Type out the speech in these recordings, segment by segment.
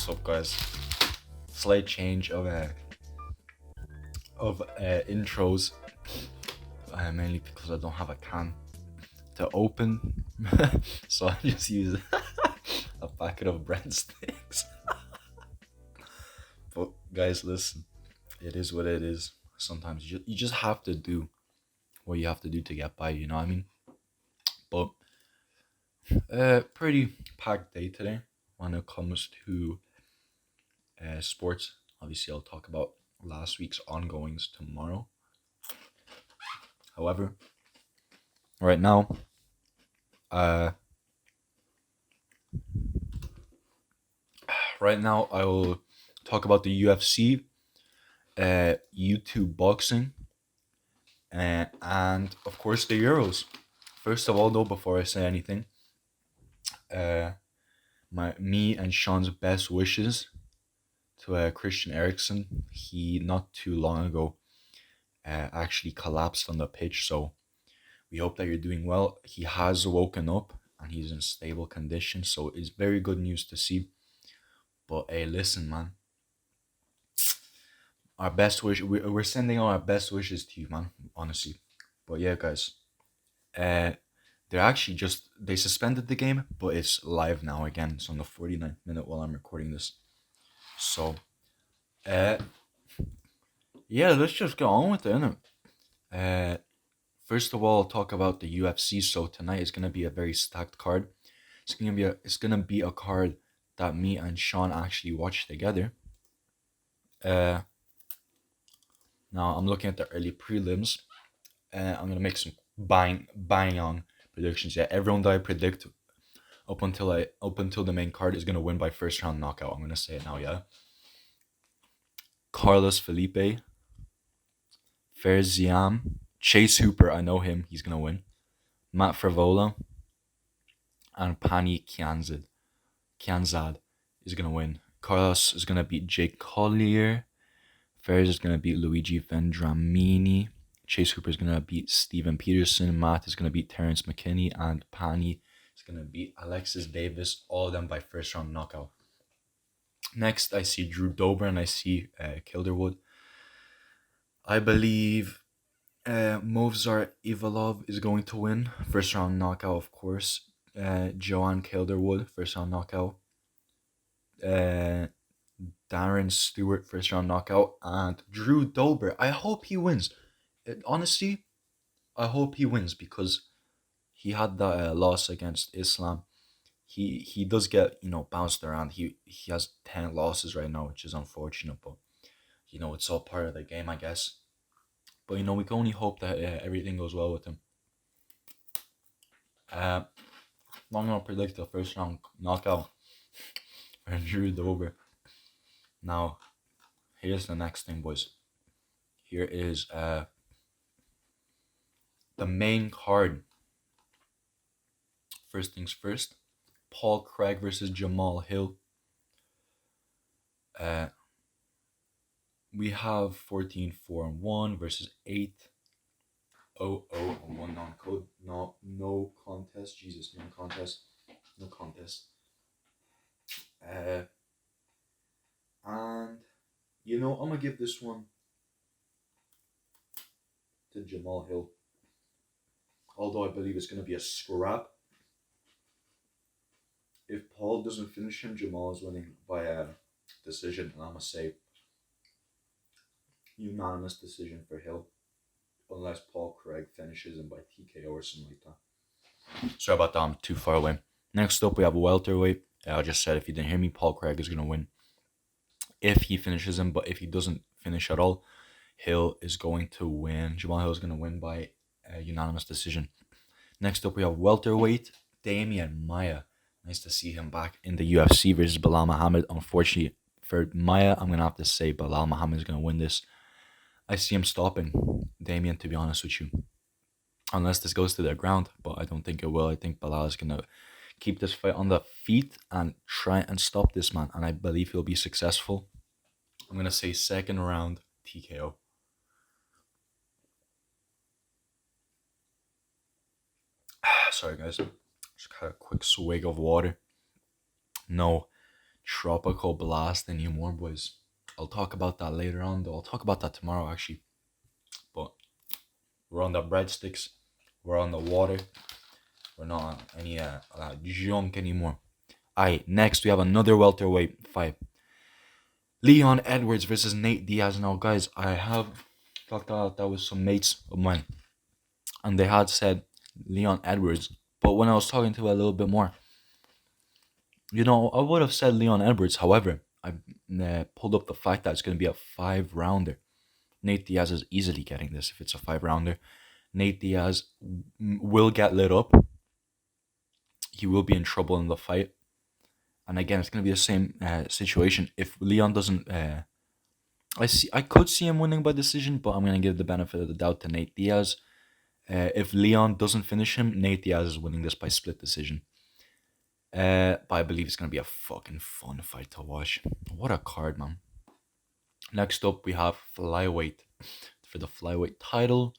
what's up, guys? Slight change of intros, mainly because I don't have a can to open, so I just use a packet of breadsticks. But guys, listen, it is what it is. Sometimes you just have to do what you have to do to get by. You know what I mean? But pretty packed day today when it comes to sports. Obviously, I'll talk about last week's ongoings tomorrow. However, right now, uh, I will talk about the UFC, YouTube boxing, and of course the Euros. First of all, though, before I say anything, uh, me and Sean's best wishes to Christian Eriksen. He not too long ago actually collapsed on the pitch, so we hope that you're doing well. He has woken up and he's in stable condition, so it's very good news to see. But hey, listen, man. Our best wish. We're sending out our best wishes to you, man. Honestly. But yeah, guys. Uh, they're actually they suspended the game, but it's live now again. It's on the 49th minute while I'm recording this. So, uh, yeah, let's just get on with it, innit? First of all, I'll talk about the UFC. So tonight is gonna be a very stacked card. It's gonna be a card that me and Sean actually watched together. Uh, Now I'm looking at the early prelims, and I'm gonna make some bang on predictions. Yeah, everyone that I predict up until the main card is gonna win by first round knockout. I'm gonna say it now. Yeah, Carlos Felipe, Ferziam, Chase Hooper. I know him. He's gonna win. Matt Frivola and Pani Kianzad is gonna win. Carlos is gonna beat Jake Collier. Ferris is gonna beat Luigi Vendramini. Chase Hooper is gonna beat Steven Peterson. Matt is gonna beat Terrence McKinney, and Pani is gonna beat Alexis Davis. All of them by first round knockout. Next, I see Drew Dober and I see Kilderwood. I believe Movsar Ivalov is going to win. First round knockout, of course. Joanne Kilderwood, first round knockout. Darren Stewart, first round knockout. And Drew Dober. I hope he wins. Honestly, I hope he wins because he had that loss against Islam. He does get bounced around. He has 10 losses right now, which is unfortunate, but it's all part of the game, I guess. But we can only hope that everything goes well with him. I'm gonna predict the first round knockout for Drew Dober. Now, here's the next thing, boys. Here is the main card. First things first, Paul Craig versus Jamal Hill. We have 14-4-1 versus 8-0-0 and 1 non-code. No contest. Jesus, no contest. No contest. And I'm gonna give this one to Jamal Hill. Although I believe it's gonna be a scrap. If Paul doesn't finish him, Jamal is winning by a decision, and I'm gonna say unanimous decision for Hill, unless Paul Craig finishes him by TKO or something like that. Sorry about that, I'm too far away. Next up, we have welterweight. I just said, if you didn't hear me, Paul Craig is gonna win if he finishes him, but if he doesn't finish at all, Hill is going to win. Jamal Hill is gonna win by a unanimous decision. Next up, we have welterweight Damian Maia. Nice to see him back in the UFC versus Bilal Muhammad. Unfortunately for Maia, I'm going to have to say Bilal Muhammad is going to win this. I see him stopping Damian, to be honest with you. Unless this goes to the ground, but I don't think it will. I think Bilal is going to keep this fight on the feet and try and stop this man. And I believe he'll be successful. I'm going to say second round TKO. Sorry, guys. Just got a quick swig of water. No tropical blast anymore, boys. I'll talk about that later on, though. I'll talk about that tomorrow, actually. But we're on the breadsticks. We're on the water. We're not on any junk anymore. Alright, next we have another welterweight fight. Leon Edwards versus Nate Diaz. Now, guys, I have talked about that with some mates of mine, and they had said Leon Edwards. But when I was talking to it a little bit more, I would have said Leon Edwards. However, I pulled up the fact that it's going to be a 5-rounder. Nate Diaz is easily getting this if it's a 5-rounder. Nate Diaz will get lit up. He will be in trouble in the fight. And again, it's going to be the same situation. If Leon doesn't... I could see him winning by decision, but I'm going to give the benefit of the doubt to Nate Diaz. If Leon doesn't finish him, Nate Diaz is winning this by split decision. But I believe it's going to be a fucking fun fight to watch. What a card, man. Next up, we have flyweight. For the flyweight title,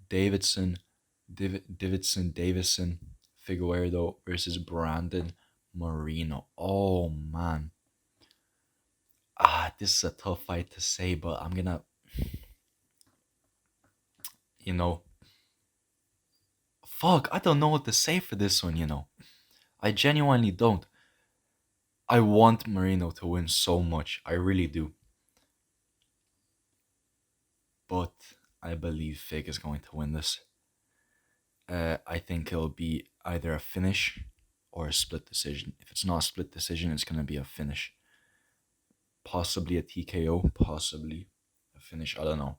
Davison, Figueiredo versus Brandon Moreno. Oh, man. This is a tough fight to say, but I'm going to, I don't know what to say for this one, I genuinely don't. I want Moreno to win so much. I really do. But I believe Fig is going to win this. I think it'll be either a finish or a split decision. If it's not a split decision, it's going to be a finish. Possibly a TKO, possibly a finish. I don't know.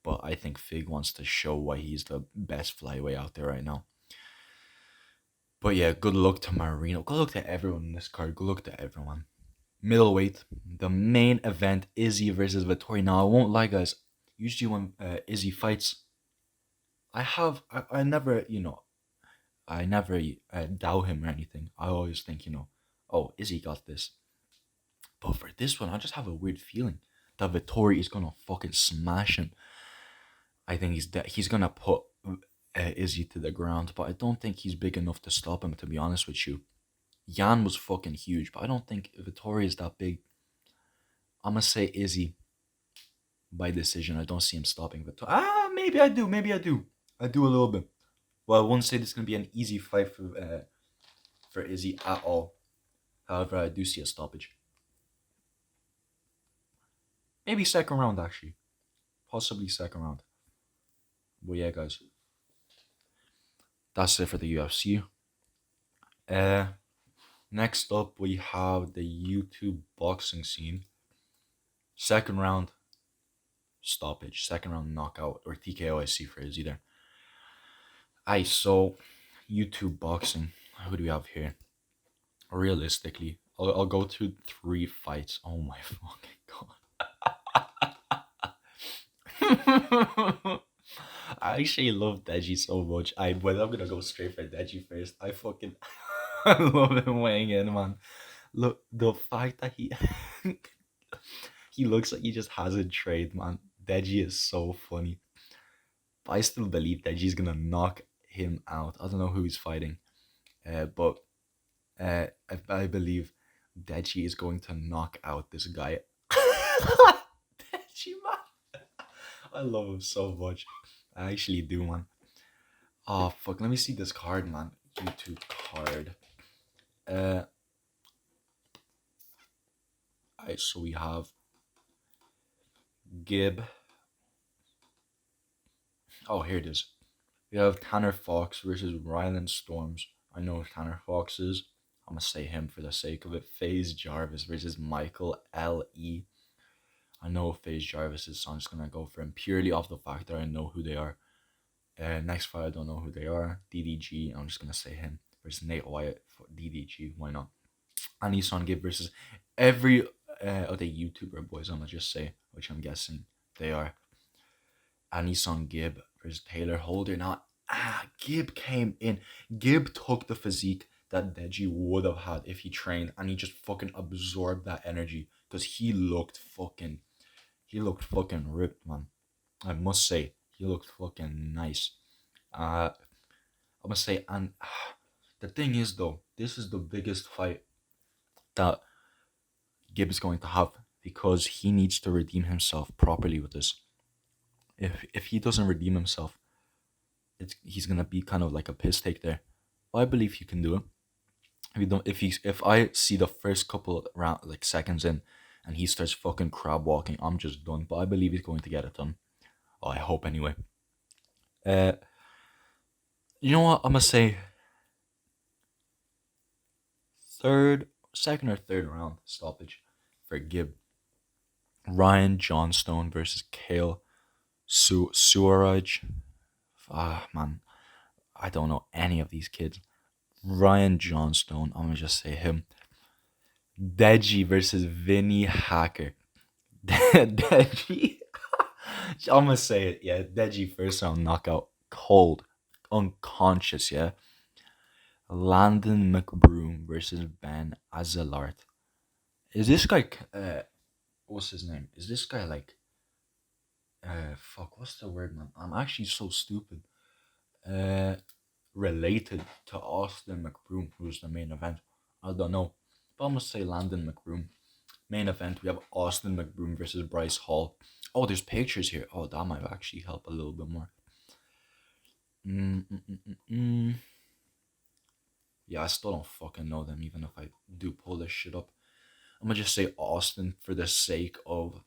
But I think Fig wants to show why he's the best flyweight out there right now. But yeah, good luck to Moreno. Good luck to everyone in this card. Good luck to everyone. Middleweight, the main event, Izzy versus Vettori. Now, I won't lie, guys. Usually when Izzy fights, I never, I never doubt him or anything. I always think, oh, Izzy got this. But for this one, I just have a weird feeling that Vettori is going to fucking smash him. I think he's going to put Izzy to the ground, but I don't think he's big enough to stop him, to be honest with you. Jan was fucking huge, but I don't think Vettori is that big. I'm going to say Izzy by decision. I don't see him stopping Vettori. Maybe I do. I do a little bit. Well, I won't say this is going to be an easy fight for Izzy at all. However, I do see a stoppage. Maybe second round, actually. Possibly second round. But yeah, guys. That's it for the UFC. Next up, we have the YouTube boxing scene. Second round, stoppage. Second round, knockout. Or TKO, I see for Izzy there. So YouTube boxing. Who do we have here? Realistically, I'll go through 3 fights. Oh my fucking god. I actually love Deji so much. But I'm gonna go straight for Deji first. I fucking I love him weighing in, man. Look, the fact that he looks like he just hasn't trained, man. Deji is so funny. But I still believe Deji's gonna knock him out. I don't know who he's fighting, but I believe Deji is going to knock out this guy. Deji, man. I love him so much. I actually do, man. Oh, fuck. Let me see this card, man. YouTube card. Alright, so we have Gib. Oh, here it is. We have Tanner Fox versus Ryland Storms. I know who Tanner Fox is. I'm going to say him for the sake of it. FaZe Jarvis versus Michael L.E. I know FaZe Jarvis is, so I'm just going to go for him purely off the fact that I know who they are. Next fight, I don't know who they are. DDG, I'm just going to say him. Versus Nate Wyatt for DDG. Why not? Anison Gibb versus every other YouTuber, boys, I'm going to just say, which I'm guessing they are. Anison Gibb versus Taylor Holder. Now, Gibb came in. Gibb took the physique that Deji would have had if he trained, and he just fucking absorbed that energy because he looked fucking ripped, man. I must say, he looked fucking nice. I must say, and the thing is, though, this is the biggest fight that Gibbs going to have, because he needs to redeem himself properly with this. If he doesn't redeem himself, he's gonna be kind of like a piss take there. But I believe he can do it. If I see the first couple of seconds in, and he starts fucking crab walking, I'm just done. But I believe he's going to get it done. Oh, I hope anyway. You know what? I'm gonna say second or third round stoppage for Gibb. Ryan Johnstone versus Kale Suaraj. Man, I don't know any of these kids. Ryan Johnstone, I'm gonna just say him. Deji versus Vinny Hacker. Deji. I'm gonna say it, yeah. Deji first round knockout. Cold. Unconscious, yeah. Landon McBroom versus Ben Azalart. Is this guy what's his name? Is this guy like fuck, what's the word, man? I'm actually so stupid. Related to Austin McBroom, who's the main event. I don't know. But I'm gonna say Landon McBroom. Main event, we have Austin McBroom versus Bryce Hall. Oh, there's pictures here. Oh, that might actually help a little bit more. Yeah, I still don't fucking know them, even if I do pull this shit up. I'm gonna just say Austin for the sake of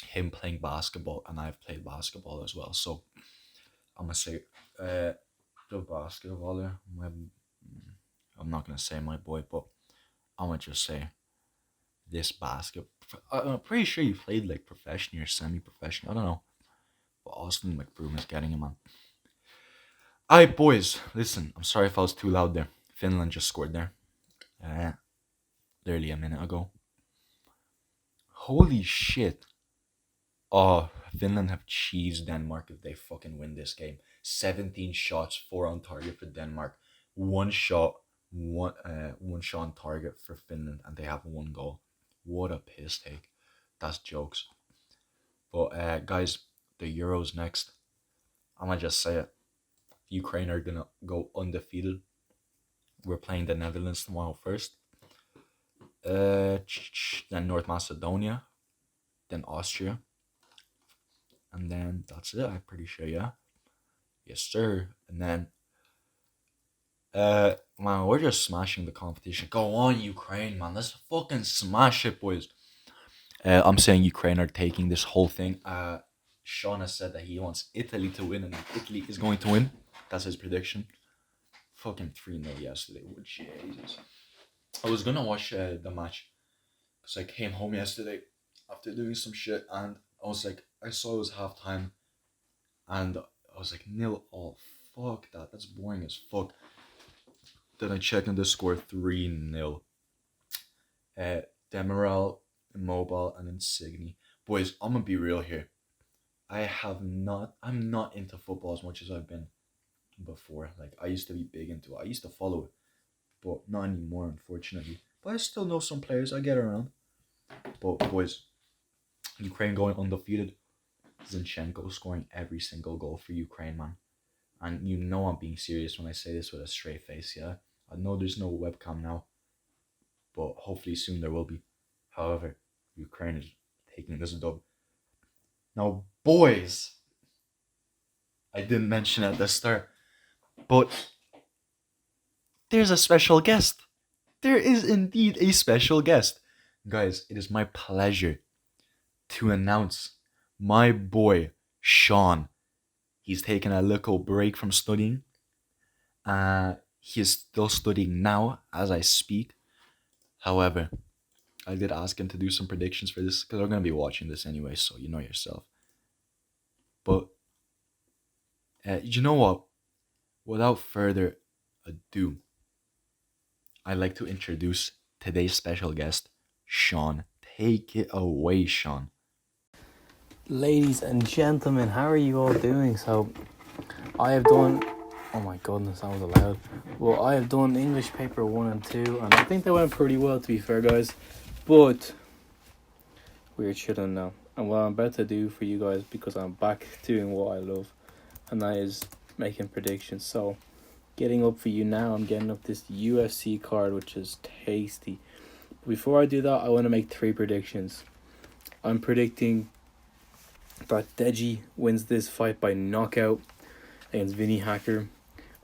him playing basketball, and I've played basketball as well. So I'm gonna say the basketballer. I'm not gonna say my boy, but I'm gonna just say this I'm pretty sure he played like professional or semi-professional. I don't know. But Austin McBroom is getting him on. Alright, boys, listen. I'm sorry if I was too loud there. Finland just scored there. Literally a minute ago. Holy shit. Oh, Finland have cheesed Denmark if they fucking win this game. 17 shots, 4 on target for Denmark. One shot on target for Finland, and they have 1 goal. What a piss take. That's jokes. But guys, the Euros next. I'm gonna just say it. Ukraine are gonna go undefeated. We're playing the Netherlands tomorrow first. Then North Macedonia. Then Austria. And then that's it, I'm pretty sure, yeah. Yes, sir. And then man, we're just smashing the competition. Go on, Ukraine, man. Let's fucking smash it, boys. I'm saying Ukraine are taking this whole thing. Sean has said that he wants Italy to win, and Italy is going to win. That's his prediction. Fucking 3-0 yesterday. Oh, Jesus. I was gonna watch the match because I came home yesterday after doing some shit, and I was like, I saw it was halftime, and I was like, 0. Oh, fuck that. That's boring as fuck. Then I checked and the score 3-0. Demiral, Immobile, and Insigne. Boys, I'm gonna be real here. I'm not into football as much as I've been before. Like, I used to be big into it. I used to follow it, but not anymore, unfortunately. But I still know some players. I get around. But boys, Ukraine going undefeated. Zinchenko scoring every single goal for Ukraine, man. And you know I'm being serious when I say this with a straight face, yeah? I know there's no webcam now, but hopefully soon there will be. However, Ukraine is taking this dub. Now, boys, I didn't mention at the start, but there's a special guest. There is indeed a special guest. Guys, it is my pleasure to announce my boy, Sean. He's taken a little break from studying. He is still studying now as I speak. However, I did ask him to do some predictions for this because we're going to be watching this anyway, so you know yourself. But, you know what? Without further ado, I'd like to introduce today's special guest, Sean. Take it away, Sean. Ladies and gentlemen, how are you all doing? So, I have done... Oh my goodness, that was loud. Well, I have done English paper 1 and 2, and I think they went pretty well, to be fair, guys. But we're chilling now. And what I'm about to do for you guys, because I'm back doing what I love, and that is making predictions. So, getting up for you now, I'm getting up this UFC card, which is tasty. Before I do that, I want to make 3 predictions. I'm predicting that Deji wins this fight by knockout against Vinny Hacker.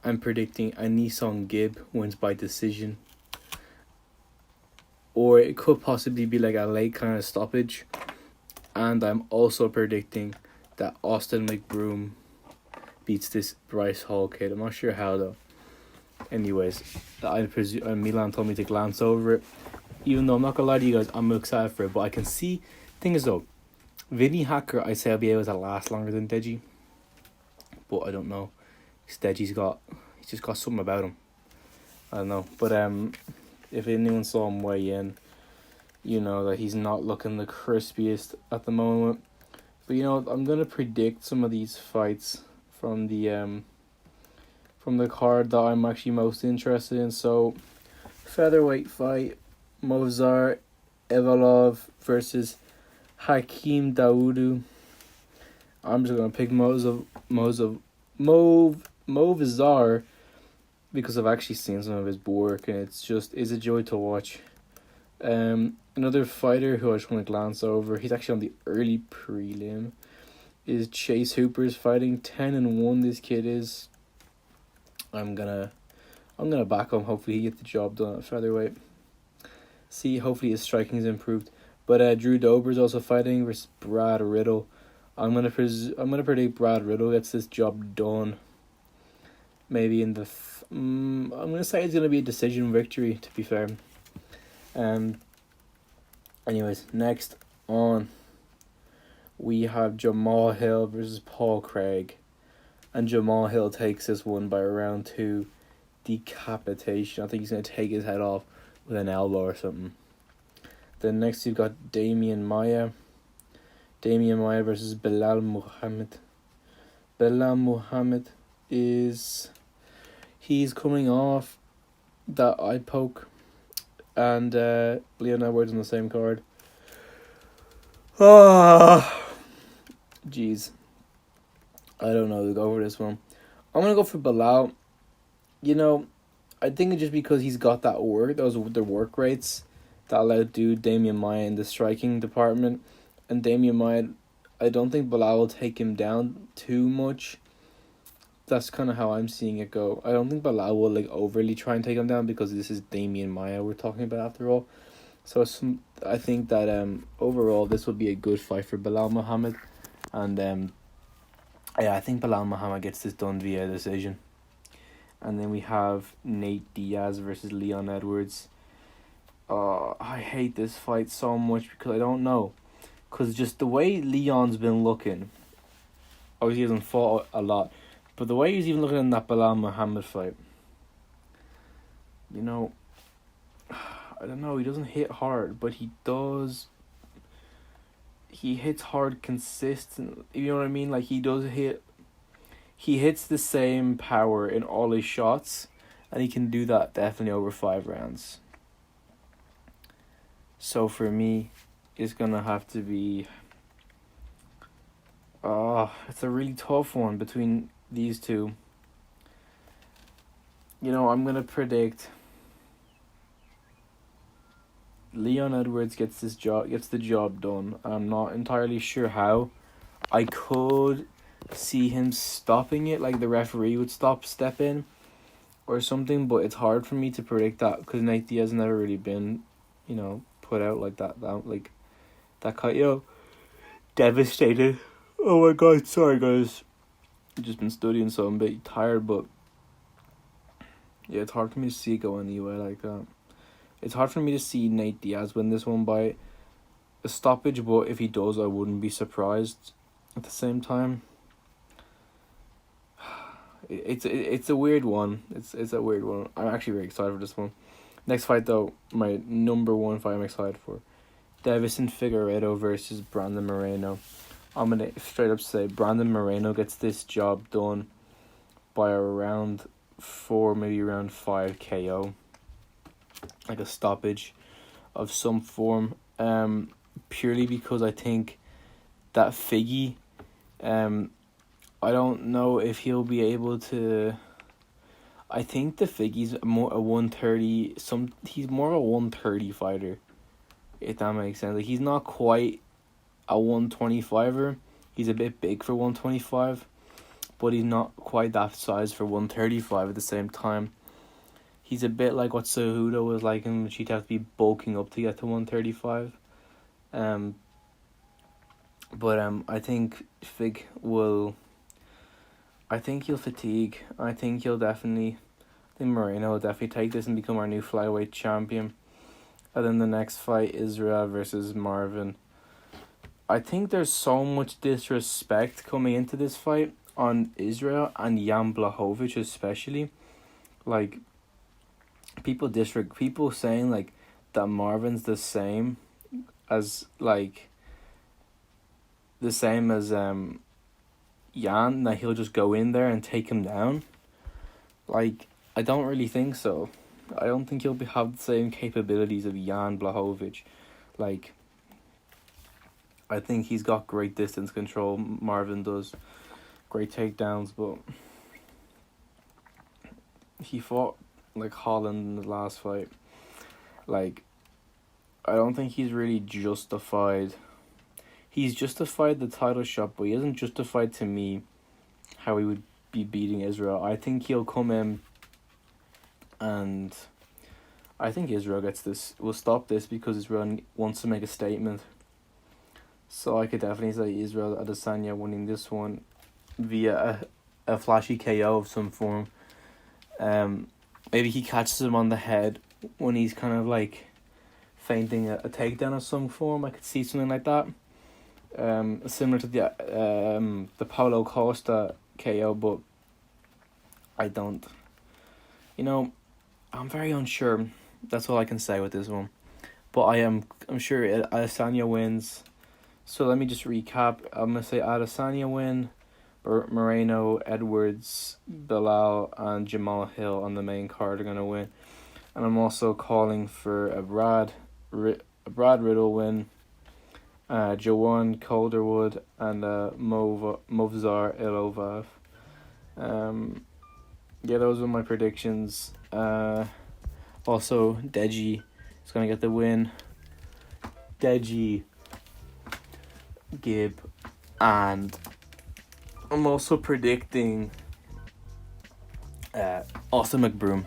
I'm predicting Anisong Gibb wins by decision. Or it could possibly be like a late kind of stoppage. And I'm also predicting that Austin McBroom beats this Bryce Hall kid. I'm not sure how though. Anyways, I presume Milan told me to glance over it. Even though I'm not gonna lie to you guys, I'm excited for it. But I can see, thing is though, Vinny Hacker, I say I'll be able to last longer than Deji. But I don't know. He's just got something about him. I don't know. But if anyone saw him weigh in, you know that he's not looking the crispiest at the moment. But you know, I'm gonna predict some of these fights from the card that I'm actually most interested in. So, featherweight fight, Movzar Evolov versus Hakeem Dawodu. I'm just gonna pick Movzar because I've actually seen some of his work and it's a joy to watch. Another fighter who I just want to glance over, he's actually on the early prelim, is Chase Hooper's fighting 10-1. This kid is. I'm gonna back him. Hopefully he gets the job done at featherweight. See, hopefully his striking's improved. But Drew Dober's also fighting versus Brad Riddle. I'm gonna predict Brad Riddle gets this job done. Maybe in the I'm gonna say it's gonna be a decision victory. To be fair. Anyways, next on, we have Jamal Hill versus Paul Craig. And Jamal Hill takes this one by round 2 decapitation. I think he's going to take his head off with an elbow or something. Then next you've got Damian Maia. Damian Maia versus Bilal Muhammad. Bilal Muhammad he's coming off that eye poke. And Leon Edwards on the same card. Jeez. I don't know to go for this one. I'm going to go for Bilal. You know, I think it's just because he's got that work. Those are the work rates that allowed Damian Maia in the striking department. And Damian Maia, I don't think Bilal will take him down too much. That's kind of how I'm seeing it go. I don't think Bilal will overly try and take him down because this is Damian Maia we're talking about after all. So I think that overall this will be a good fight for Bilal Muhammad. And I think Bilal Muhammad gets this done via decision. And then we have Nate Diaz versus Leon Edwards. I hate this fight so much because I don't know. Because just the way Leon's been looking. Obviously he hasn't fought a lot. But the way he's even looking in that Bilal Muhammad fight. You know. I don't know. He doesn't hit hard. But he does. He hits hard consistent. You know what I mean? Like he does hit. He hits the same power in all his shots. And he can do that definitely over 5 rounds. So for me, it's going to have to be... it's a really tough one between these two. You know, I'm going to predict Leon Edwards gets the job done. I'm not entirely sure how. I could see him stopping it, like the referee would step in or something, but it's hard for me to predict that because Nate Diaz has never really been, you know, put out like that kind, you know, devastated. Oh my god, sorry guys. I've just been studying, so I'm a bit tired, but yeah, it's hard for me to see it go anyway like that. It's hard for me to see Nate Diaz win this one by a stoppage, but if he does, I wouldn't be surprised at the same time. It's a weird one. It's a weird one. I'm actually very excited for this one. Next fight though, my number 1 fight I'm excited for. Davison Figueiredo versus Brandon Moreno. I'm going to straight up say Brandon Moreno gets this job done by a round 4, maybe round 5 KO. Like a stoppage of some form. Purely because I think that Figgy, I don't know if he'll be able to... I think the Figgy's more a 130... He's more a 130 fighter. if that makes sense. Like, he's not quite a 125er. He's a bit big for 125, but he's not quite that size for 135 at the same time. He's a bit like what Cejudo was like, in which he'd have to be bulking up to get to 135. I think I think he'll fatigue. I think Moreno will definitely take this and become our new flyweight champion. And then the next fight, Israel versus Marvin. I think there's so much disrespect coming into this fight on Israel and Jan Blachowicz especially. Like, people saying like that Marvin's the same as Jan, that he'll just go in there and take him down. Like, I don't really think so. I don't think he'll have the same capabilities of Jan Blachowicz. Like, I think he's got great distance control. Marvin does. Great takedowns, but he fought like Holland in the last fight. Like, I don't think he's really justified. He's justified the title shot, but he hasn't justified to me how he would be beating Israel. I think he'll come in and I think Israel will stop this because Israel wants to make a statement. So I could definitely say Israel Adesanya winning this one via a flashy KO of some form. Maybe he catches him on the head when he's kind of like feinting a takedown of some form. I could see something like that. Similar to the Paulo Costa KO, but I don't. I'm very unsure. That's all I can say with this one. But I'm sure Adesanya wins. So let me just recap. I'm gonna say Adesanya win. Moreno, Edwards, Bilal, and Jamal Hill on the main card are gonna win, and I'm also calling for a Brad Riddle win, Jawan Calderwood, and Movzar Ilovav. Those are my predictions. Also, Deji is gonna get the win. Deji, Gib, and I'm also predicting Austin McBroom.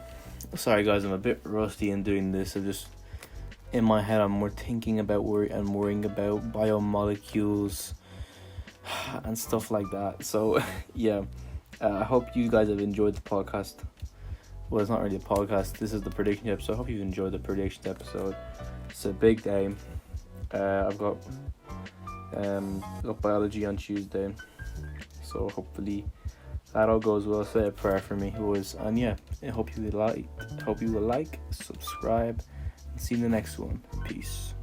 Sorry guys, I'm a bit rusty in doing this. In my head I'm more thinking about worrying about biomolecules and stuff like that. So yeah, I hope you guys have enjoyed the podcast. Well, it's not really a podcast, this is the prediction episode. I hope you've enjoyed the predictions episode. It's a big day. I've got biology on Tuesday, so hopefully that all goes well. Say a prayer for me, boys, and yeah, I hope you will like, subscribe, and see you in the next one. Peace.